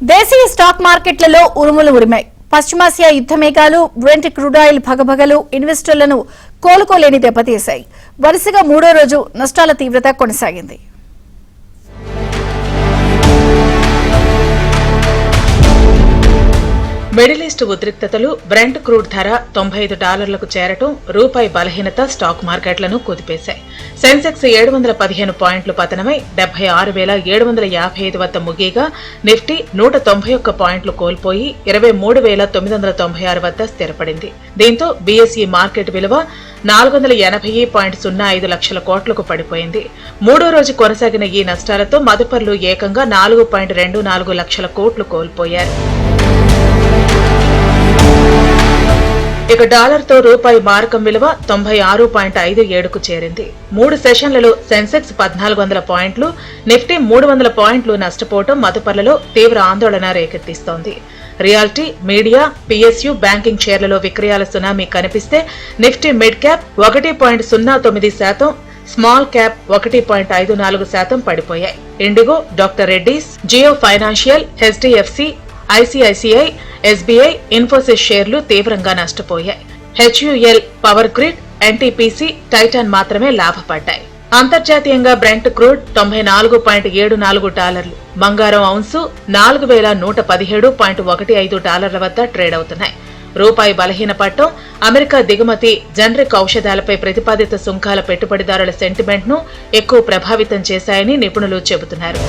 దేశీయ స్టాక్ మార్కెట్లలో ఉరుములు ఉరిమాయి. పశ్చిమాసియా యుద్ధ మేఘాలు, బ్రెంట్ క్రూడ్ ఆయిల్ భగభగలు ఇన్వెస్టర్లను కోలుకోలేని దెబ్బతీశాయి. వరుసగా మూడో రోజు నష్టాల తీవ్రత కొనసాగింది. మిడిల్ ఈస్ట్ ఉద్రిక్తతలు, బ్రెంట్ క్రూడ్ ధర $95కు చేరటం, రూపాయి బలహీనత స్టాక్ మార్కెట్లను కుదిపేశాయి. సెన్సెక్స్ 715 పాయింట్లు పతనమై 76,755 వద్ద ముగియగా, నిఫ్టీ 191 పాయింట్లు కోల్పోయి 23,996 వద్ద స్థిరపడింది. దీంతో బీఎస్ఈ మార్కెట్ విలువ 480.05 లక్షల కోట్లకు పడిపోయింది. మూడో రోజు కొనసాగిన ఈ నష్టాలతో మదుపర్లు ఏకంగా 4.24 లక్షల కోట్లు కోల్పోయారు. ఇక డాలర్తో రూపాయి మారకం విలువ 96.57కు చేరింది. 3 సెషన్లలో సెన్సెక్స్ 1400 పాయింట్లు, నిఫ్టీ 300 పాయింట్లు నష్టపోవడం మదుపర్లలో తీవ్ర ఆందోళన రేకెత్తిస్తోంది. రియాల్టీ, మీడియా, పీఎస్యూ, బ్యాంకింగ్ షేర్లలో విక్రయాల సునామీ కనిపిస్తే Nifty mid cap 1.09%, small cap 1.54% పడిపోయాయి. IndiGo, doctor Reddy's, Jio financial, HDFC, ICICI, SBI, Infosys షేర్లు తీవ్రంగా నష్టపోయాయి. HUL, power grid, NTPC, Titan మాత్రమే లాభపడ్డాయి. అంతర్జాతీయంగా బ్రెంట్ క్రూడ్ $94.74, బంగారం ఔన్సు $4,117.15 వద్ద ట్రేడ్ అవుతున్నాయి. రూపాయి బలహీనపడటం, అమెరికా దిగుమతి జనరిక్ ఔషధాలపై ప్రతిపాదిత సుంకాల పెట్టుబడిదారుల సెంటిమెంట్ ను ఎక్కువ ప్రభావితం చేశాయని నిపుణులు చెబుతున్నారు.